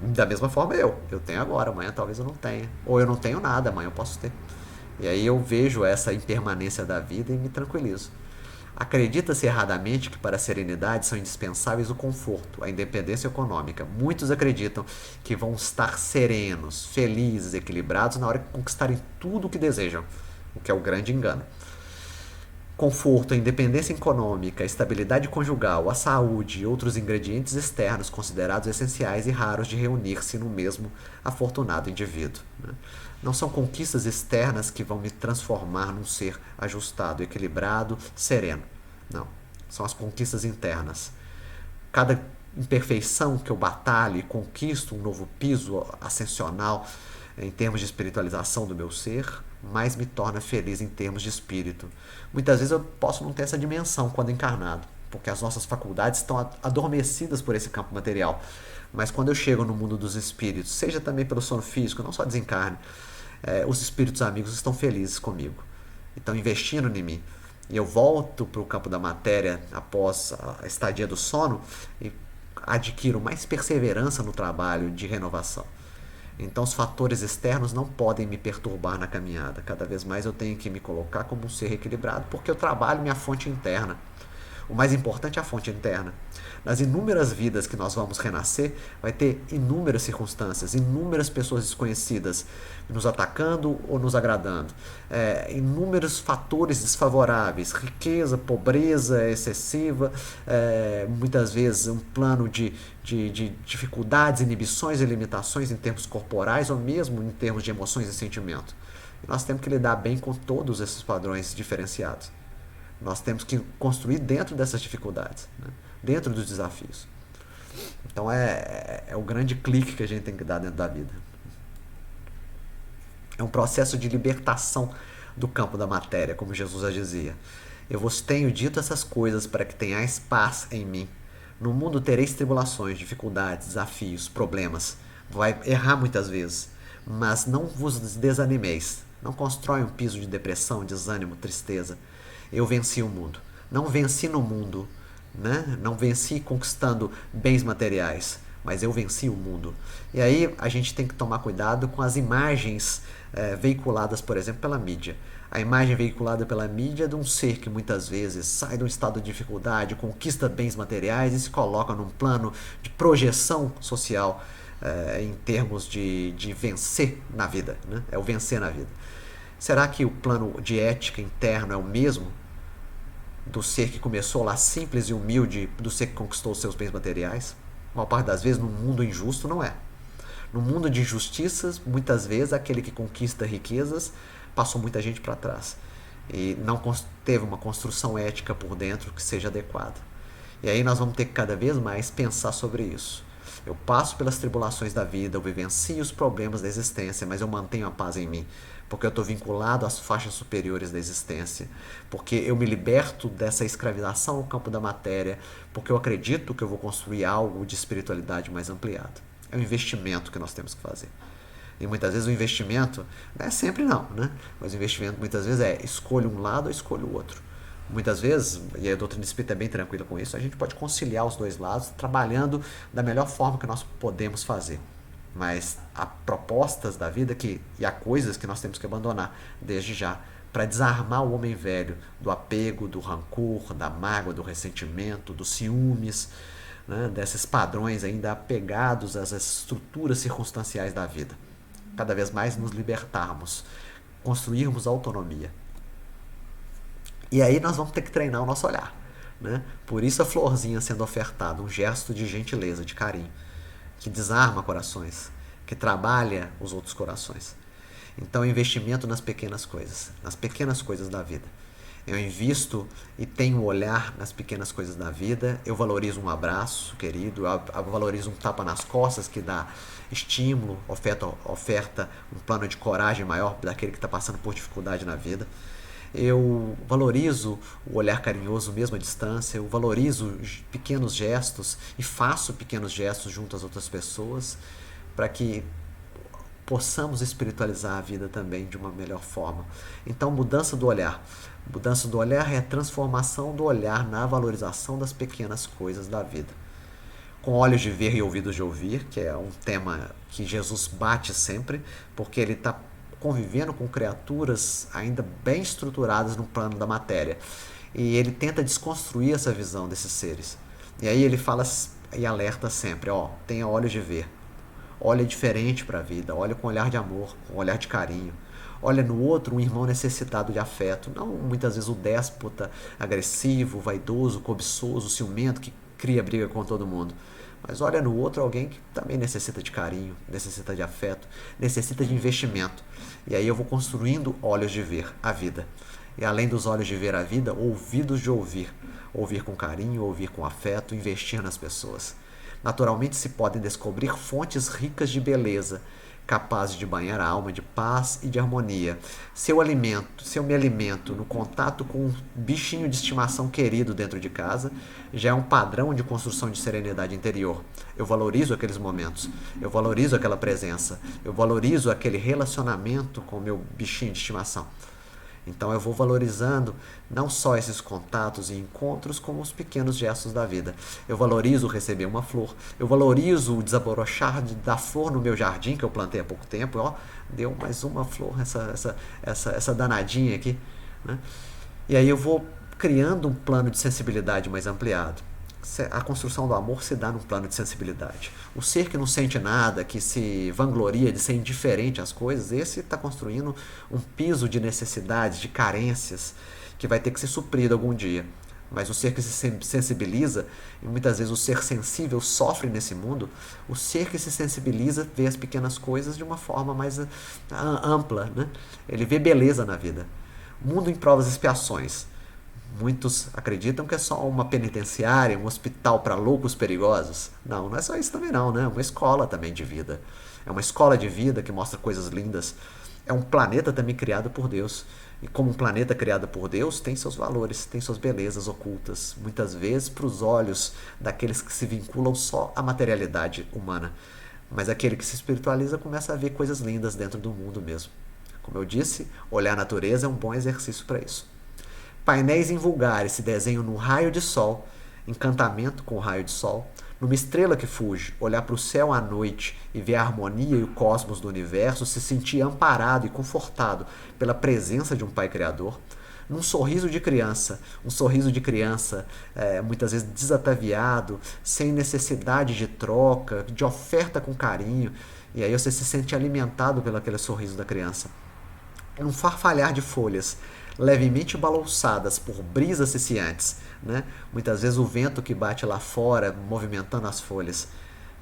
Da mesma forma eu tenho agora, amanhã talvez eu não tenha. Ou eu não tenho nada, amanhã eu posso ter. E aí eu vejo essa impermanência da vida e me tranquilizo. Acredita-se erradamente que para a serenidade são indispensáveis o conforto, a independência econômica. Muitos acreditam que vão estar serenos, felizes, equilibrados na hora que conquistarem tudo o que desejam, o que é o grande engano. Conforto, a independência econômica, a estabilidade conjugal, a saúde e outros ingredientes externos considerados essenciais e raros de reunir-se no mesmo afortunado indivíduo, né? Não são conquistas externas que vão me transformar num ser ajustado, equilibrado, sereno. Não. São as conquistas internas. Cada imperfeição que eu batalho e conquisto um novo piso ascensional em termos de espiritualização do meu ser, mais me torna feliz em termos de espírito. Muitas vezes eu posso não ter essa dimensão quando encarnado, porque as nossas faculdades estão adormecidas por esse campo material. Mas quando eu chego no mundo dos espíritos, seja também pelo sono físico, não só desencarne, os espíritos amigos estão felizes comigo, estão investindo em mim. E eu volto para o campo da matéria após a estadia do sono e adquiro mais perseverança no trabalho de renovação. Então os fatores externos não podem me perturbar na caminhada. Cada vez mais eu tenho que me colocar como um ser equilibrado, porque eu trabalho minha fonte interna. O mais importante é a fonte interna. Nas inúmeras vidas que nós vamos renascer, vai ter inúmeras circunstâncias, inúmeras pessoas desconhecidas nos atacando ou nos agradando. Inúmeros fatores desfavoráveis, riqueza, pobreza excessiva, muitas vezes um plano de dificuldades, inibições e limitações em termos corporais ou mesmo em termos de emoções e sentimentos. E nós temos que lidar bem com todos esses padrões diferenciados. Nós temos que construir dentro dessas dificuldades, né? Dentro dos desafios. Então é o grande clique que a gente tem que dar dentro da vida. É um processo de libertação do campo da matéria, como Jesus já dizia. Eu vos tenho dito essas coisas para que tenhais paz em mim. No mundo tereis tribulações, dificuldades, desafios, problemas. Vai errar muitas vezes, mas não vos desanimeis. Não constrói um piso de depressão, desânimo, tristeza. Eu venci o mundo. Não venci no mundo, né? Não venci conquistando bens materiais, mas eu venci o mundo. E aí a gente tem que tomar cuidado com as imagens veiculadas, por exemplo, pela mídia. A imagem veiculada pela mídia é de um ser que muitas vezes sai de um estado de dificuldade, conquista bens materiais e se coloca num plano de projeção social em termos de vencer na vida, né? É o vencer na vida. Será que o plano de ética interno é o mesmo do ser que começou lá simples e humilde, do ser que conquistou os seus bens materiais? A maior parte das vezes, num mundo injusto, não é. No mundo de injustiças, muitas vezes, aquele que conquista riquezas passou muita gente para trás e não teve uma construção ética por dentro que seja adequada. E aí nós vamos ter que cada vez mais pensar sobre isso. Eu passo pelas tribulações da vida, eu vivencio os problemas da existência, mas eu mantenho a paz em mim, porque eu estou vinculado às faixas superiores da existência, porque eu me liberto dessa escravização no campo da matéria, porque eu acredito que eu vou construir algo de espiritualidade mais ampliado. É um investimento que nós temos que fazer. E muitas vezes o investimento, não é sempre não, né? Mas o investimento muitas vezes é escolho um lado ou escolho o outro. Muitas vezes, e a doutrina espírita é bem tranquila com isso, a gente pode conciliar os dois lados trabalhando da melhor forma que nós podemos fazer. Mas há propostas da vida e há coisas que nós temos que abandonar desde já para desarmar o homem velho do apego, do rancor, da mágoa, do ressentimento, dos ciúmes, né, desses padrões ainda apegados às estruturas circunstanciais da vida. Cada vez mais nos libertarmos, construirmos autonomia. E aí nós vamos ter que treinar o nosso olhar, né? Por isso a florzinha sendo ofertada, um gesto de gentileza, de carinho, que desarma corações, que trabalha os outros corações. Então, investimento nas pequenas coisas da vida. Eu invisto e tenho olhar nas pequenas coisas da vida. Eu valorizo um abraço, querido. Eu valorizo um tapa nas costas que dá estímulo, oferta um plano de coragem maior daquele que está passando por dificuldade na vida. Eu valorizo o olhar carinhoso mesmo à distância, eu valorizo pequenos gestos e faço pequenos gestos junto às outras pessoas para que possamos espiritualizar a vida também de uma melhor forma. Então, mudança do olhar. Mudança do olhar é a transformação do olhar na valorização das pequenas coisas da vida. Com olhos de ver e ouvidos de ouvir, que é um tema que Jesus bate sempre, porque ele está convivendo com criaturas ainda bem estruturadas no plano da matéria. E ele tenta desconstruir essa visão desses seres. E aí ele fala e alerta sempre, tenha olhos de ver. Olha diferente para a vida, olha com olhar de amor, com olhar de carinho. Olha no outro um irmão necessitado de afeto, não muitas vezes o déspota, agressivo, vaidoso, cobiçoso, ciumento, que cria briga com todo mundo. Mas olha no outro alguém que também necessita de carinho, necessita de afeto, necessita de investimento. E aí eu vou construindo olhos de ver a vida. E além dos olhos de ver a vida, ouvidos de ouvir. Ouvir com carinho, ouvir com afeto, investir nas pessoas. Naturalmente se podem descobrir fontes ricas de beleza, capazes de banhar a alma de paz e de harmonia. Se eu me alimento no contato com um bichinho de estimação querido dentro de casa, já é um padrão de construção de serenidade interior. Eu valorizo aqueles momentos, eu valorizo aquela presença, eu valorizo aquele relacionamento com o meu bichinho de estimação. Então eu vou valorizando não só esses contatos e encontros, como os pequenos gestos da vida. Eu valorizo receber uma flor, eu valorizo o desabrochar da flor no meu jardim, que eu plantei há pouco tempo. Deu mais uma flor, essa danadinha aqui, né? E aí eu vou criando um plano de sensibilidade mais ampliado. A construção do amor se dá num plano de sensibilidade. O ser que não sente nada, que se vangloria de ser indiferente às coisas, esse está construindo um piso de necessidades, de carências, que vai ter que ser suprido algum dia. Mas o ser que se sensibiliza, e muitas vezes o ser sensível sofre nesse mundo, o ser que se sensibiliza vê as pequenas coisas de uma forma mais ampla, né? Ele vê beleza na vida. Mundo em provas e expiações. Muitos acreditam que é só uma penitenciária, um hospital para loucos perigosos. Não é só isso também não, né? É uma escola também de vida. É uma escola de vida que mostra coisas lindas. É um planeta também criado por Deus. E como um planeta criado por Deus, tem seus valores, tem suas belezas ocultas. Muitas vezes para os olhos daqueles que se vinculam só à materialidade humana. Mas aquele que se espiritualiza começa a ver coisas lindas dentro do mundo mesmo. Como eu disse, olhar a natureza é um bom exercício para isso. Painéis invulgares se desenham num raio de sol, encantamento com o raio de sol, numa estrela que fuge, olhar para o céu à noite e ver a harmonia e o cosmos do universo, se sentir amparado e confortado pela presença de um Pai Criador, num sorriso de criança, muitas vezes desataviado, sem necessidade de troca, de oferta com carinho, e aí você se sente alimentado pelo aquele sorriso da criança. Num farfalhar de folhas, levemente balouçadas por brisas ciciantes, né? Muitas vezes o vento que bate lá fora, movimentando as folhas,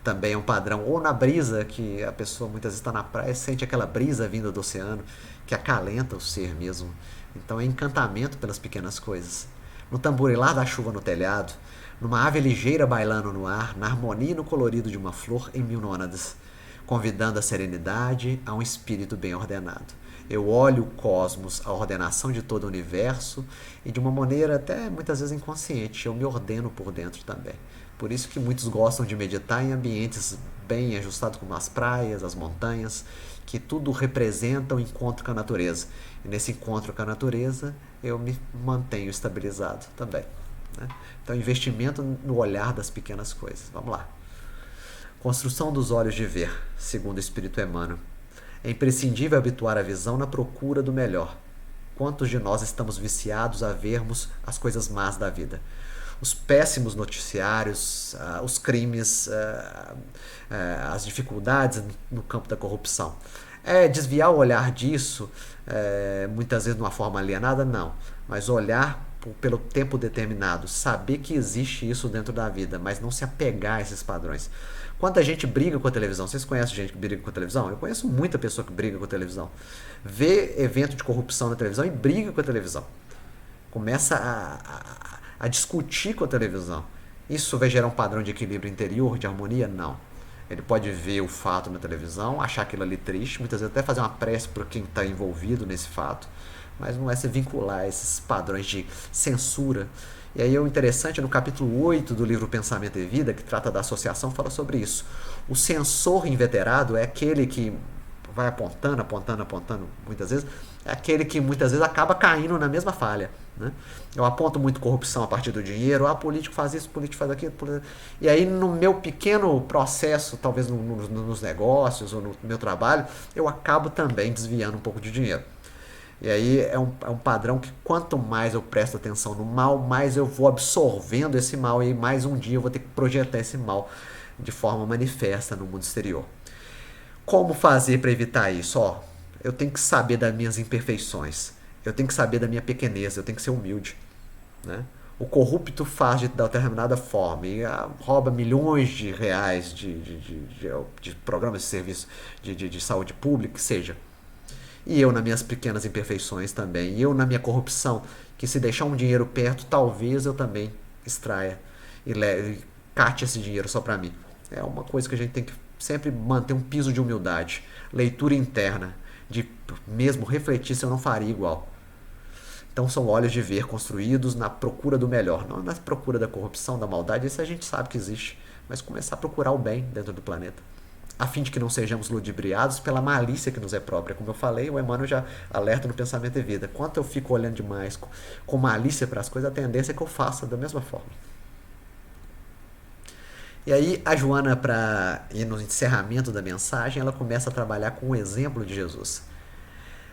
também é um padrão. Ou na brisa, que a pessoa muitas vezes está na praia, sente aquela brisa vinda do oceano, que acalenta o ser mesmo. Então é encantamento pelas pequenas coisas. No tamborilar da chuva no telhado, numa ave ligeira bailando no ar, na harmonia e no colorido de uma flor em mil nônadas, convidando a serenidade a um espírito bem ordenado. Eu olho o cosmos, a ordenação de todo o universo, e de uma maneira até muitas vezes inconsciente, eu me ordeno por dentro também. Por isso que muitos gostam de meditar em ambientes bem ajustados, como as praias, as montanhas, que tudo representa o encontro com a natureza. E nesse encontro com a natureza, eu me mantenho estabilizado também, né? Então, investimento no olhar das pequenas coisas. Vamos lá. Construção dos olhos de ver, segundo o Espírito Emmanuel. É imprescindível habituar a visão na procura do melhor. Quantos de nós estamos viciados a vermos as coisas más da vida? Os péssimos noticiários, os crimes, as dificuldades no campo da corrupção. Desviar o olhar disso, muitas vezes de uma forma alienada? Não. Mas olhar pelo tempo determinado, saber que existe isso dentro da vida, mas não se apegar a esses padrões. Quanta gente briga com a televisão? Vocês conhecem gente que briga com a televisão? Eu conheço muita pessoa que briga com a televisão. Vê evento de corrupção na televisão e briga com a televisão. Começa a discutir com a televisão. Isso vai gerar um padrão de equilíbrio interior, de harmonia? Não. Ele pode ver o fato na televisão, achar aquilo ali triste, muitas vezes até fazer uma prece para quem está envolvido nesse fato, mas não é se vincular a esses padrões de censura. E aí o interessante, no capítulo 8 do livro Pensamento e Vida, que trata da associação, fala sobre isso. O censor inveterado é aquele que vai apontando, muitas vezes, é aquele que muitas vezes acaba caindo na mesma falha, né? Eu aponto muito corrupção a partir do dinheiro, político faz isso, político faz aquilo, e aí no meu pequeno processo, talvez nos negócios ou no meu trabalho, eu acabo também desviando um pouco de dinheiro. E aí é um padrão que quanto mais eu presto atenção no mal, mais eu vou absorvendo esse mal, e mais um dia eu vou ter que projetar esse mal de forma manifesta no mundo exterior. Como fazer para evitar isso? Eu tenho que saber das minhas imperfeições, eu tenho que saber da minha pequenez, eu tenho que ser humilde, né? O corrupto faz de determinada forma e rouba milhões de reais de programas de serviço de saúde pública, que seja. E eu nas minhas pequenas imperfeições também. E eu na minha corrupção, que se deixar um dinheiro perto, talvez eu também extraia e cate esse dinheiro só para mim. É uma coisa que a gente tem que sempre manter um piso de humildade. Leitura interna, de mesmo refletir se eu não faria igual. Então são olhos de ver construídos na procura do melhor. Não na procura da corrupção, da maldade, isso a gente sabe que existe. Mas começar a procurar o bem dentro do planeta, a fim de que não sejamos ludibriados pela malícia que nos é própria. Como eu falei, o Emmanuel já alerta no Pensamento e Vida. Quanto eu fico olhando demais com malícia para as coisas, a tendência é que eu faça da mesma forma. E aí a Joana, para ir no encerramento da mensagem, ela começa a trabalhar com o exemplo de Jesus.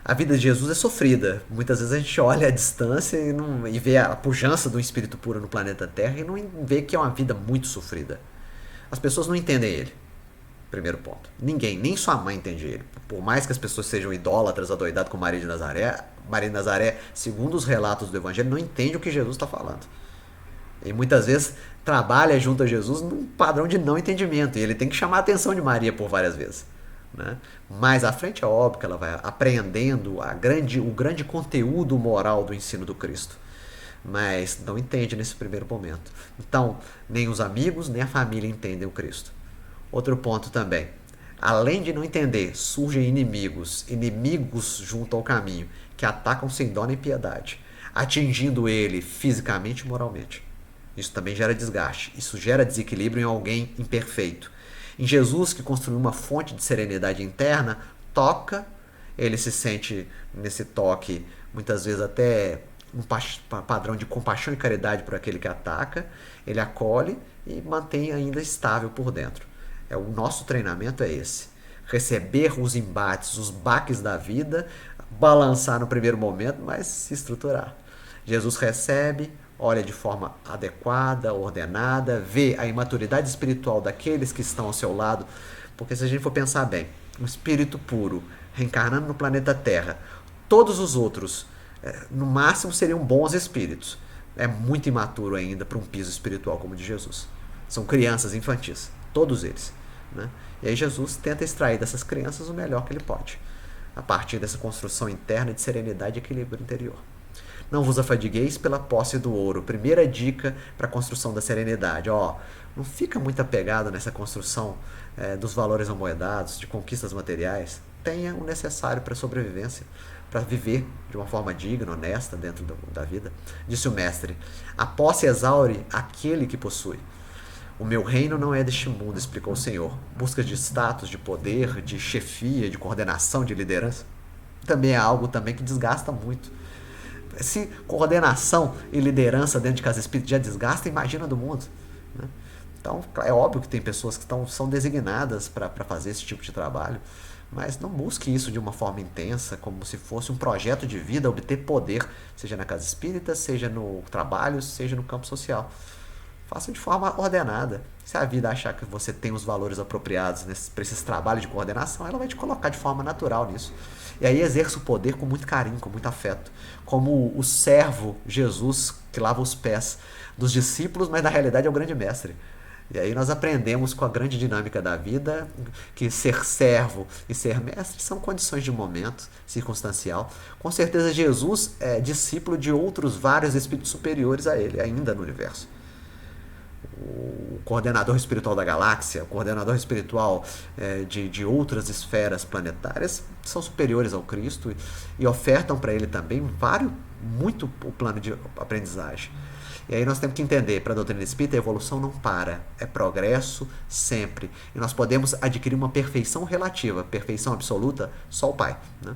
A vida de Jesus é sofrida. Muitas vezes a gente olha à distância e vê a pujança do Espírito puro no planeta Terra e não vê que é uma vida muito sofrida. As pessoas não entendem ele. Primeiro ponto. Ninguém, nem sua mãe entende ele. Por mais que as pessoas sejam idólatras, adoidadas com Maria de Nazaré, segundo os relatos do Evangelho, não entende o que Jesus está falando. E muitas vezes trabalha junto a Jesus num padrão de não entendimento. E ele tem que chamar a atenção de Maria por várias vezes, né? Mais à frente é óbvio que ela vai apreendendo o grande conteúdo moral do ensino do Cristo. Mas não entende nesse primeiro momento. Então, nem os amigos, nem a família entendem o Cristo. Outro ponto também, além de não entender, surgem inimigos junto ao caminho, que atacam sem dó nem piedade, atingindo ele fisicamente e moralmente. Isso também gera desgaste, isso gera desequilíbrio em alguém imperfeito. Em Jesus, que construiu uma fonte de serenidade interna, toca, ele se sente nesse toque, muitas vezes até um padrão de compaixão e caridade por aquele que ataca, ele acolhe e mantém ainda estável por dentro. O nosso treinamento é esse. Receber os embates, os baques da vida, balançar no primeiro momento, mas se estruturar. Jesus recebe, olha de forma adequada, ordenada, vê a imaturidade espiritual daqueles que estão ao seu lado, porque se a gente for pensar bem, um espírito puro, reencarnando no planeta Terra, todos os outros, no máximo, seriam bons espíritos. É muito imaturo ainda para um piso espiritual como o de Jesus. São crianças infantis, todos eles, né? E aí Jesus tenta extrair dessas crianças o melhor que ele pode, a partir dessa construção interna de serenidade e equilíbrio interior. Não vos afadigueis pela posse do ouro. Primeira dica para a construção da serenidade. Não fica muito apegado nessa construção dos valores amoedados, de conquistas materiais. Tenha o necessário para a sobrevivência, para viver de uma forma digna, honesta dentro da vida. Disse o mestre: a posse exaure aquele que possui. O meu reino não é deste mundo, explicou o Senhor. Busca de status, de poder, de chefia, de coordenação, de liderança, também é algo também que desgasta muito. Se coordenação e liderança dentro de casa espírita já desgasta, imagina do mundo, né? Então, é óbvio que tem pessoas que são designadas para fazer esse tipo de trabalho, mas não busque isso de uma forma intensa, como se fosse um projeto de vida, obter poder, seja na casa espírita, seja no trabalho, seja no campo social. Faça de forma ordenada. Se a vida achar que você tem os valores apropriados para esses trabalhos de coordenação, ela vai te colocar de forma natural nisso. E aí exerça o poder com muito carinho, com muito afeto. Como o servo Jesus que lava os pés dos discípulos, mas na realidade é o grande mestre. E aí nós aprendemos com a grande dinâmica da vida que ser servo e ser mestre são condições de momento, circunstancial. Com certeza Jesus é discípulo de outros vários espíritos superiores a ele, ainda no universo. O coordenador espiritual da galáxia, o coordenador espiritual de outras esferas planetárias são superiores ao Cristo e ofertam para ele também muito o plano de aprendizagem. E aí nós temos que entender, para a doutrina espírita, a evolução não para, é progresso sempre. E nós podemos adquirir uma perfeição relativa, perfeição absoluta, só o Pai, né?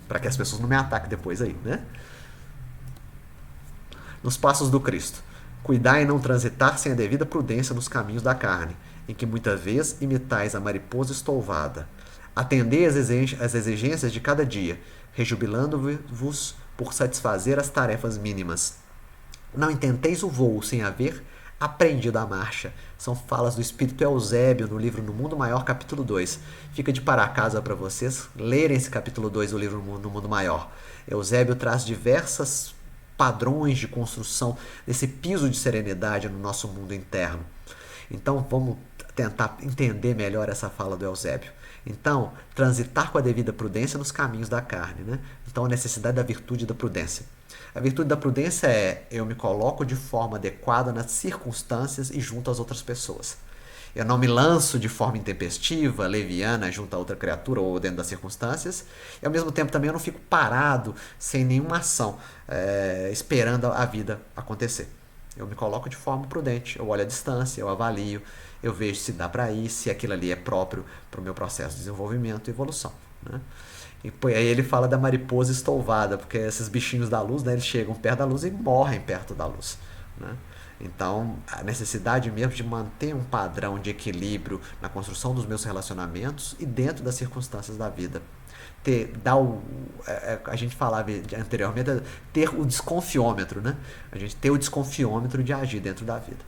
Para que as pessoas não me ataquem depois aí, né? Nos passos do Cristo. Cuidai em não transitar sem a devida prudência nos caminhos da carne, em que muitas vezes imitais a mariposa estouvada. Atendei às exigências de cada dia, rejubilando-vos por satisfazer as tarefas mínimas. Não intenteis o voo sem haver aprendido a marcha. São falas do Espírito Eusébio no livro No Mundo Maior, capítulo 2. Fica de para casa para vocês lerem esse capítulo 2 do livro No Mundo Maior. Eusébio traz diversas padrões de construção desse piso de serenidade no nosso mundo interno. Então vamos tentar entender melhor essa fala do Eusébio. Então, transitar com a devida prudência nos caminhos da carne, né? Então, a necessidade da virtude da prudência. A virtude da prudência é: eu me coloco de forma adequada nas circunstâncias e junto às outras pessoas. Eu não me lanço de forma intempestiva, leviana, junto a outra criatura ou dentro das circunstâncias. E, ao mesmo tempo, também eu não fico parado, sem nenhuma ação, esperando a vida acontecer. Eu me coloco de forma prudente, eu olho a distância, eu avalio, eu vejo se dá para ir, se aquilo ali é próprio para o meu processo de desenvolvimento e evolução, né? E aí ele fala da mariposa estouvada, porque esses bichinhos da luz, né, eles chegam perto da luz e morrem perto da luz, né? Então, a necessidade mesmo de manter um padrão de equilíbrio na construção dos meus relacionamentos e dentro das circunstâncias da vida. A gente falava anteriormente, ter o desconfiômetro, né? A gente ter o desconfiômetro de agir dentro da vida.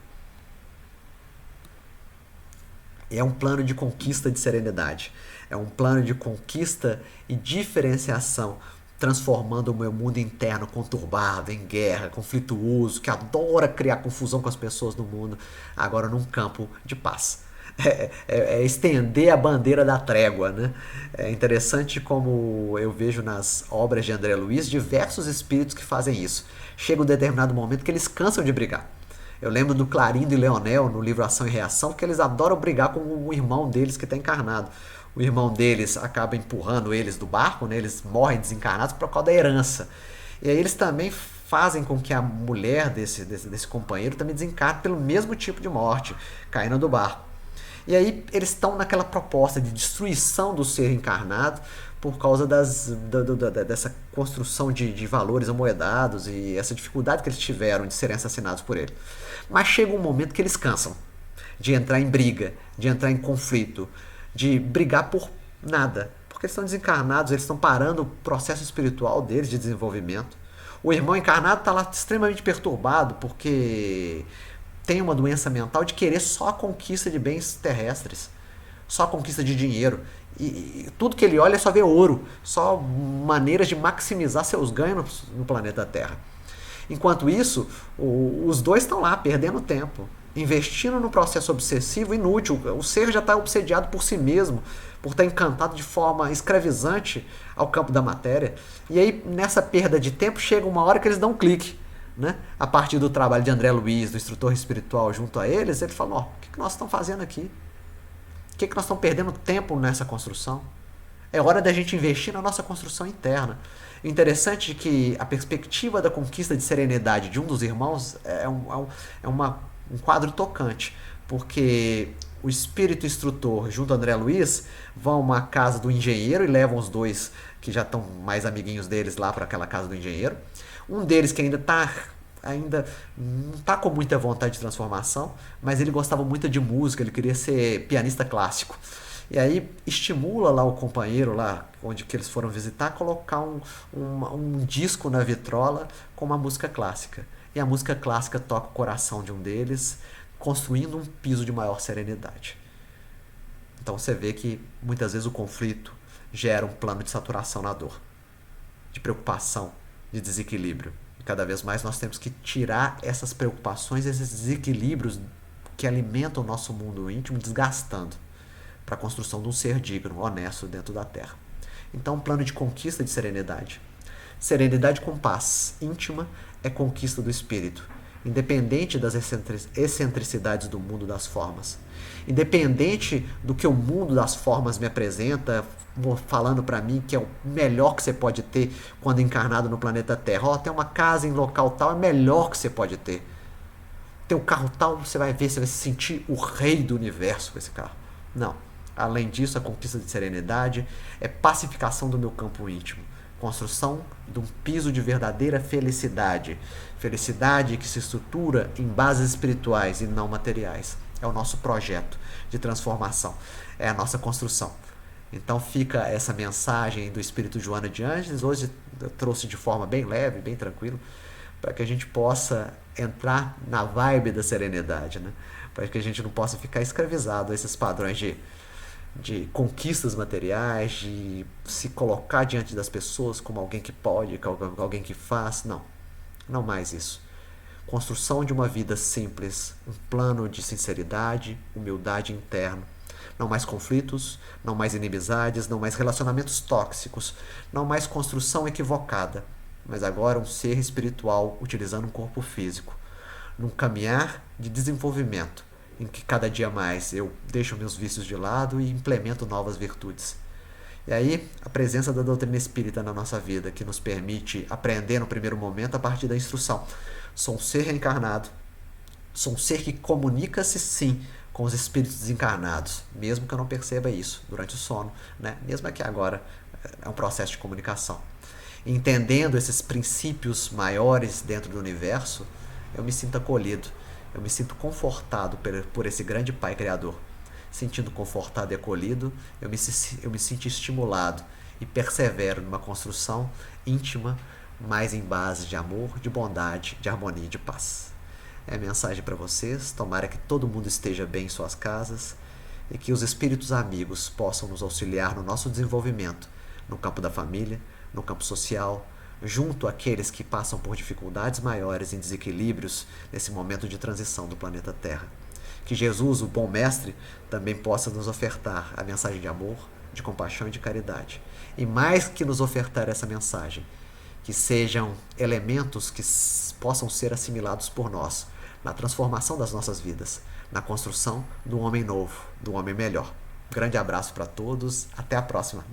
É um plano de conquista de serenidade. É um plano de conquista e diferenciação, transformando o meu mundo interno conturbado, em guerra, conflituoso, que adora criar confusão com as pessoas no mundo, agora num campo de paz. É estender a bandeira da trégua, né? É interessante como eu vejo nas obras de André Luiz diversos espíritos que fazem isso. Chega um determinado momento que eles cansam de brigar. Eu lembro do Clarindo e Leonel, no livro Ação e Reação, que eles adoram brigar com o irmão deles que está encarnado. O irmão deles acaba empurrando eles do barco, né? Eles morrem desencarnados por causa da herança. E aí eles também fazem com que a mulher desse companheiro também desencarne pelo mesmo tipo de morte, caindo do barco. E aí eles estão naquela proposta de destruição do ser encarnado por causa dessa construção de valores amoedados e essa dificuldade que eles tiveram de serem assassinados por ele. Mas chega um momento que eles cansam de entrar em briga, de entrar em conflito, de brigar por nada, porque eles estão desencarnados, eles estão parando o processo espiritual deles de desenvolvimento. O irmão encarnado está lá extremamente perturbado porque tem uma doença mental de querer só a conquista de bens terrestres, só a conquista de dinheiro. E tudo que ele olha é só ver ouro, só maneiras de maximizar seus ganhos no planeta Terra. Enquanto isso, os dois estão lá perdendo tempo, investindo no processo obsessivo inútil. O ser já está obsediado por si mesmo, por estar encantado de forma escravizante ao campo da matéria. E aí, nessa perda de tempo, chega uma hora que eles dão um clique. Né? A partir do trabalho de André Luiz, do instrutor espiritual, junto a eles, ele fala, o que nós estamos fazendo aqui? O que nós estamos perdendo tempo nessa construção? É hora da gente investir na nossa construção interna. O interessante é que a perspectiva da conquista de serenidade de um dos irmãos é um quadro tocante, porque o espírito instrutor junto a André Luiz vão a uma casa do engenheiro e levam os dois que já estão mais amiguinhos deles lá para aquela casa do engenheiro. Um deles que ainda não está com muita vontade de transformação, mas ele gostava muito de música, ele queria ser pianista clássico. E aí estimula lá o companheiro, lá onde que eles foram visitar, a colocar um disco na vitrola com uma música clássica. E a música clássica toca o coração de um deles, construindo um piso de maior serenidade. Então você vê que muitas vezes o conflito gera um plano de saturação na dor, de preocupação, de desequilíbrio. E cada vez mais nós temos que tirar essas preocupações, esses desequilíbrios que alimentam o nosso mundo íntimo, desgastando, para a construção de um ser digno, honesto dentro da Terra. Então, um plano de conquista de serenidade. Serenidade com paz íntima é conquista do espírito, independente das excentricidades do mundo das formas. Independente do que o mundo das formas me apresenta, falando para mim que é o melhor que você pode ter quando encarnado no planeta Terra. Tem uma casa em local tal, é o melhor que você pode ter. Tem um carro tal, você vai ver, você vai se sentir o rei do universo com esse carro. Não. Além disso, a conquista de serenidade é pacificação do meu campo íntimo. Construção de um piso de verdadeira felicidade. Felicidade que se estrutura em bases espirituais e não materiais. É o nosso projeto de transformação. É a nossa construção. Então fica essa mensagem do Espírito Joana de Ângeles. Hoje eu trouxe de forma bem leve, bem tranquila, para que a gente possa entrar na vibe da serenidade, né? Para que a gente não possa ficar escravizado a esses padrões de conquistas materiais, de se colocar diante das pessoas como alguém que pode, alguém que faz. Não mais isso. Construção de uma vida simples, um plano de sinceridade, humildade interna. Não mais conflitos, não mais inimizades, não mais relacionamentos tóxicos, não mais construção equivocada, mas agora um ser espiritual utilizando um corpo físico, num caminhar de desenvolvimento, em que cada dia mais eu deixo meus vícios de lado e implemento novas virtudes. E aí, a presença da doutrina espírita na nossa vida, que nos permite aprender no primeiro momento a partir da instrução. Sou um ser reencarnado, sou um ser que comunica-se sim com os espíritos desencarnados, mesmo que eu não perceba isso durante o sono, né? Mesmo que agora é um processo de comunicação. Entendendo esses princípios maiores dentro do universo, eu me sinto acolhido, eu me sinto confortado por esse grande Pai Criador. Sentindo confortado e acolhido, eu me sinto estimulado e persevero numa construção íntima, mais em base de amor, de bondade, de harmonia e de paz. É a mensagem para vocês. Tomara que todo mundo esteja bem em suas casas e que os espíritos amigos possam nos auxiliar no nosso desenvolvimento, no campo da família, no campo social, junto àqueles que passam por dificuldades maiores em desequilíbrios nesse momento de transição do planeta Terra. Que Jesus, o bom mestre, também possa nos ofertar a mensagem de amor, de compaixão e de caridade. E mais que nos ofertar essa mensagem, que sejam elementos que possam ser assimilados por nós na transformação das nossas vidas, na construção do homem novo, do homem melhor. Grande abraço para todos, até a próxima.